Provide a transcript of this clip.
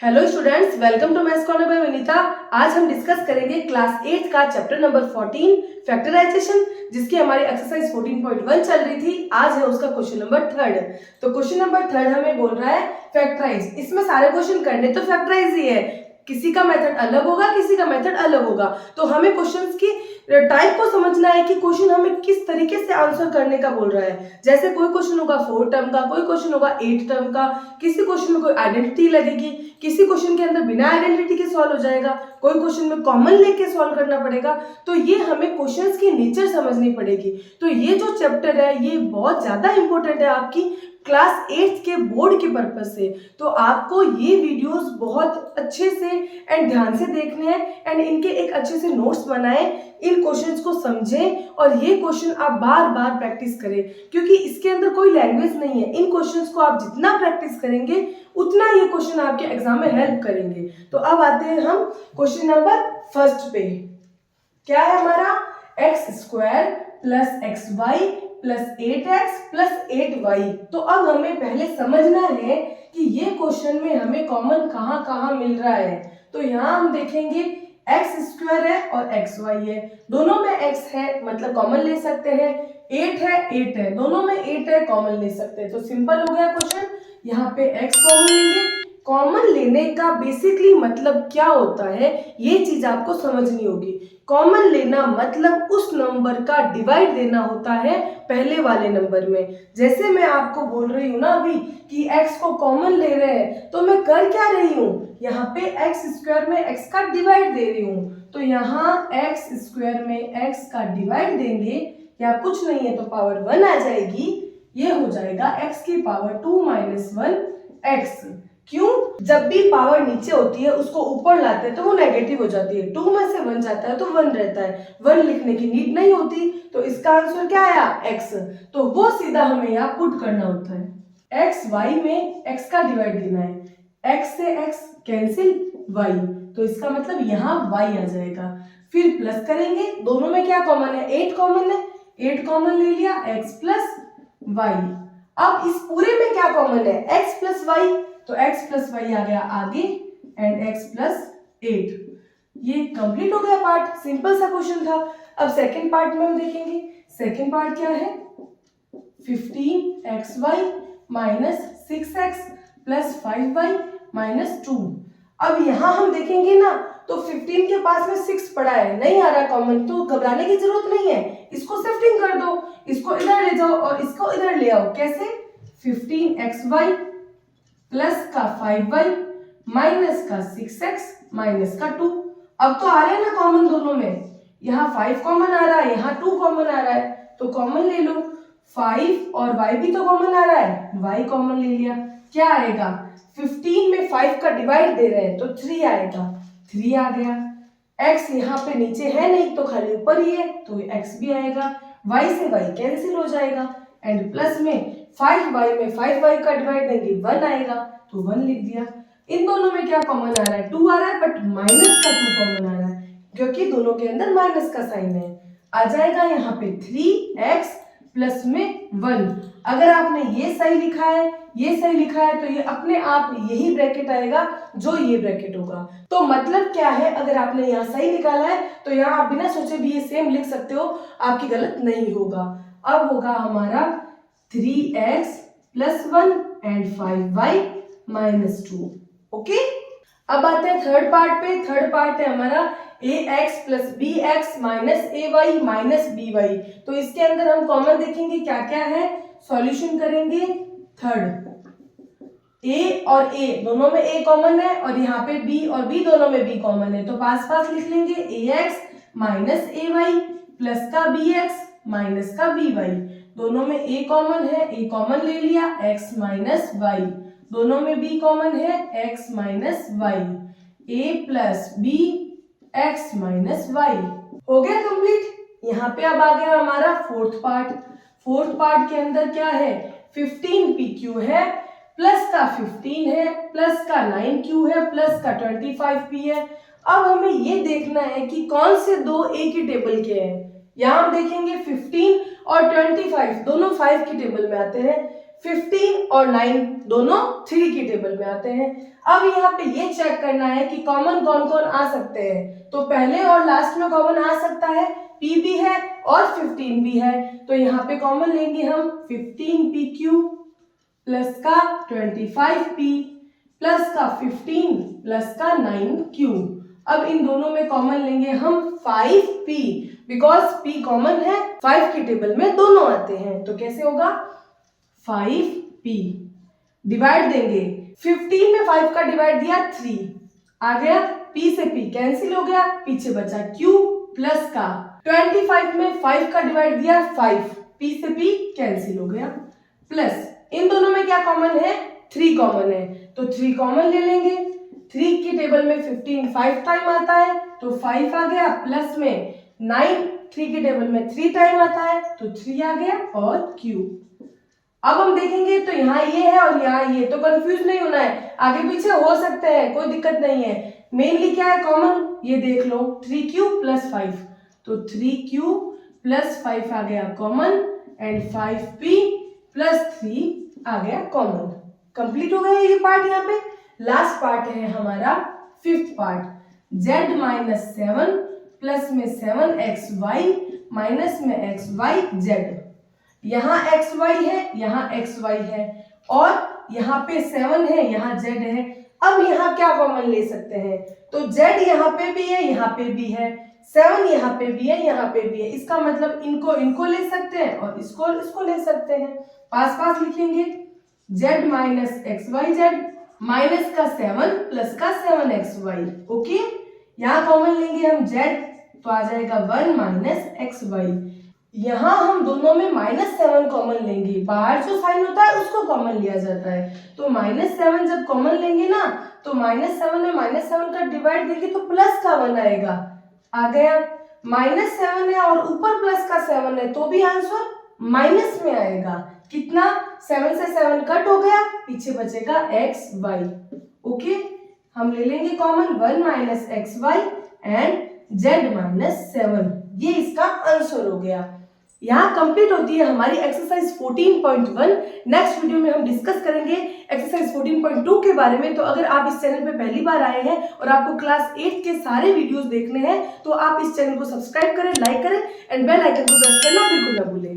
Hello students, welcome to maths corner by Vinita. आज हम discuss करेंगे क्लास 8 का चैप्टर नंबर 14 फैक्टराइजेशन, जिसकी हमारी एक्सरसाइज 14.1 चल रही थी। आज है उसका क्वेश्चन नंबर 3। तो क्वेश्चन नंबर 3 हमें बोल रहा है फैक्टराइज। इसमें सारे क्वेश्चन करने तो फैक्टराइज ही है, किसी का मेथड अलग होगा, किसी का मेथड अलग होगा। तो हमें क्वेश्चंस की टाइप को समझना है कि क्वेश्चन हमें किस तरीके से आंसर करने का बोल रहा है। जैसे कोई क्वेश्चन होगा 4 टर्म का, कोई क्वेश्चन होगा 8 टर्म का, किसी क्वेश्चन में कोई आइडेंटिटी लगेगी, किसी क्वेश्चन के अंदर बिना आइडेंटिटी के सॉल्व हो जाएगा, कोई क्वेश्चन में कॉमन लेके सॉल्व करना पड़ेगा। तो ये हमें क्वेश्चंस की नेचर समझनी पड़ेगी। तो ये जो चैप्टर है ये बहुत ज्यादा इंपॉर्टेंट है आपकी क्लास 8 के बोर्ड के पर्पज से। तो आपको ये वीडियोस बहुत अच्छे से एंड ध्यान से देखने हैं एंड इनके एक अच्छे से नोट्स बनाएं, इन क्वेश्चंस को समझें और ये क्वेश्चन आप बार बार प्रैक्टिस करें, क्योंकि इसके अंदर कोई लैंग्वेज नहीं है। इन क्वेश्चंस को आप जितना प्रैक्टिस करेंगे उतना ये क्वेश्चन आपके एग्जाम में हेल्प करेंगे। तो अब आते हैं हम क्वेश्चन नंबर 1 पे। क्या है हमारा x square plus x y plus 8x plus 8y। तो अब हमें पहले समझना है कि ये क्वेश्चन में हमें कॉमन कहाँ कहाँ मिल रहा है। तो यहाँ हम देखेंगे एक्स स्क्वायर है और एक्स वाई है, दोनों में x है मतलब कॉमन ले सकते हैं। 8 है 8 है, दोनों में 8 है, कॉमन ले सकते हैं। तो सिंपल हो गया क्वेश्चन। यहाँ पे x कॉमन लेंगे। कॉमन लेने का बेसिकली मतलब क्या होता है ये चीज आपको समझनी होगी। कॉमन लेना मतलब उस नंबर का डिवाइड देना होता है पहले वाले नंबर में। जैसे मैं आपको बोल रही हूँ ना अभी कि x को कॉमन ले रहे हैं, तो मैं कर क्या रही हूँ, यहाँ पे एक्स स्क्वायर में x का डिवाइड दे रही हूँ। तो यहाँ एक्स स्क्वायर में x का डिवाइड देंगे, या कुछ नहीं है तो पावर 1 आ जाएगी। ये हो जाएगा x की पावर 2 माइनस 1 x। क्यों? जब भी पावर नीचे होती है उसको ऊपर लाते हैं तो वो नेगेटिव हो जाती है। 2 में से 1 जाता है तो 1 रहता है, 1 लिखने की नीड नहीं होती। तो इसका आंसर क्या आया x। तो वो सीधा हमें यहाँ पुट करना होता है। x y में x का डिवाइड देना है, x से x कैंसिल y, तो इसका मतलब यहाँ y आ जाएगा। फिर प्लस करेंगे, दोनों में क्या कॉमन है, 8 कॉमन है, 8 कॉमन ले लिया, x प्लस y। अब इस पूरे में क्या कॉमन है, x प्लस y, तो x प्लस वाई आ गया आगे एंड x प्लस 8। ये कंप्लीट हो गया पार्ट, सिंपल सा क्वेश्चन था। अब सेकंड पार्ट में हम देखेंगे। सेकंड पार्ट क्या है, 15xy minus 6x plus 5y minus 2। अब यहाँ हम देखेंगे ना तो 15 के पास में 6 पड़ा है, नहीं आ रहा कॉमन, तो घबराने की जरूरत नहीं है। इसको शिफ्टिंग कर दो, इसको इधर ले जाओ और इसको इधर ले आओ। कैसे, 15xy प्लस का 5y माइनस का 6x माइनस का 2। अब तो आ रहे हैं ना कॉमन दोनों में, यहाँ 5 कॉमन आ रहा है, यहाँ 2 कॉमन आ रहा है, तो कॉमन ले लो। 5 और y भी तो कॉमन आ रहा है, y कॉमन ले लिया। क्या आएगा, 15 में 5 का डिवाइड दे रहे हैं तो 3 आएगा, 3 आ गया। x यहाँ पे नीचे है नहीं तो खाली ऊपर ही है तो x भी आएगा। y से y कैंसिल हो जाएगा एंड प्लस में 5y में 5y का डिवाइड देंगे 1 आएगा तो 1 लिख दिया। इन दोनों में क्या कॉमन आ रहा है, 2 आ रहा है, बट माइनस का 2 कॉमन आ रहा है क्योंकि दोनों के अंदर माइनस का साइन है। आ जाएगा यहाँ पे 3x प्लस में 1। अगर आपने ये सही लिखा है, ये सही लिखा है, तो ये अपने आप यही ब्रैकेट आएगा जो ये ब्रैकेट होगा। तो मतलब क्या है, अगर आपने यहाँ सही निकाला है तो यहाँ आप बिना सोचे भी ये सेम लिख सकते हो, आपकी गलत नहीं होगा। अब होगा हमारा 3x plus 1 and 5y minus 2। Okay, अब आते हैं थर्ड पार्ट पे। थर्ड पार्ट है हमारा ax plus bx minus ay minus by। तो इसके अंदर हम कॉमन देखेंगे क्या क्या है, सॉल्यूशन करेंगे। थर्ड, a और a दोनों में a कॉमन है और यहाँ पे b और b दोनों में b कॉमन है, तो पास पास लिख लेंगे ax माइनस ay प्लस का bx माइनस का by। दोनों में a कॉमन है, a कॉमन ले लिया, x माइनस y। दोनों में b कॉमन है, x minus y। a plus b x minus y हो गया कंप्लीट। यहाँ पे अब आ गया हमारा फोर्थ पार्ट। फोर्थ पार्ट के अंदर क्या है, 15pq है, प्लस का 15 है, प्लस का 9q है, प्लस का 25p है। अब हमें ये देखना है कि कौन से दो एक ही टेबल के हैं। यहाँ हम देखेंगे 15 और 25 दोनों 5 की टेबल में आते हैं, 15 और 9 दोनों 3 की टेबल में आते हैं। अब यहाँ पे ये चेक करना है कि कॉमन कौन कौन आ सकते हैं। तो पहले और लास्ट में कॉमन आ सकता है, p भी है और 15 भी है। तो यहाँ पे कॉमन लेंगे हम 15pq प्लस का 25p प्लस का 15 प्लस का 9q। अब इन दोनों में कॉमन लेंगे हम 5p, बिकॉज p कॉमन है, 5 की टेबल में दोनों आते हैं। तो कैसे होगा, 5p डिवाइड देंगे, 15 में 5 का डिवाइड दिया 3 आ गया, p से p कैंसिल हो गया, पीछे बचा q प्लस का 25 में 5 का डिवाइड दिया 5, p से p कैंसिल हो गया, प्लस इन दोनों में क्या कॉमन है, 3 कॉमन है। तो 3 कॉमन ले लेंगे, 3 की टेबल में 15 5 टाइम आता है तो 5 आ गया, प्लस में 9 3 की टेबल में 3 टाइम आता है तो 3 आ गया और q। अब हम देखेंगे तो यहाँ ये है और यहाँ ये, तो कंफ्यूज नहीं होना है, आगे पीछे हो सकते हैं, कोई दिक्कत नहीं है। मेनली क्या है कॉमन, ये देख लो 3q प्लस 5, तो 3q प्लस 5 आ गया कॉमन एंड 5p प्लस 3 आ गया कॉमन। कंप्लीट हो गया ये पार्ट। यहाँ पे लास्ट पार्ट है हमारा 5th part, z minus 7 plus में 7xy माइनस में xyz। यहाँ xy है, यहाँ xy है और यहाँ पे 7 है, यहाँ z है। अब यहाँ क्या कॉमन ले सकते हैं, तो z यहाँ पे भी है, यहाँ पे भी है, 7 यहाँ पे भी है, यहाँ पे भी है। इसका मतलब इनको ले सकते हैं और इसको ले सकते हैं। पास पास लिखेंगे, z माइनस xyz माइनस का 7 प्लस का 7xy। ओके, यहाँ कॉमन लेंगे हम z, तो आ जाएगा 1 माइनस xy। यहाँ हम दोनों में -7 कॉमन लेंगे, बाहर जो साइन होता है उसको कॉमन लिया जाता है। तो -7 जब कॉमन लेंगे ना, तो -7 में -7 का डिवाइड देंगे तो प्लस का 1 आएगा, आ गया। -7 है और ऊपर प्लस का 7 है तो भी आंसर माइनस में आएगा। कितना, 7 से 7 कट हो गया, पीछे बचेगा xy। ओके, हम ले लेंगे common 1 minus xy and z minus 7, ये इसका आंसर हो गया। यहाँ कंप्लीट होती है हमारी एक्सरसाइज 14.1। नेक्स्ट वीडियो में हम डिस्कस करेंगे एक्सरसाइज 14.2 के बारे में। तो अगर आप इस चैनल पे पहली बार आए हैं और आपको क्लास 8 के सारे वीडियोस देखने हैं तो आप इस चैनल को सब्सक्राइब करें, लाइक करें एंड बेल आइकन को प्रेस करना बिल्कुल ना भूलें।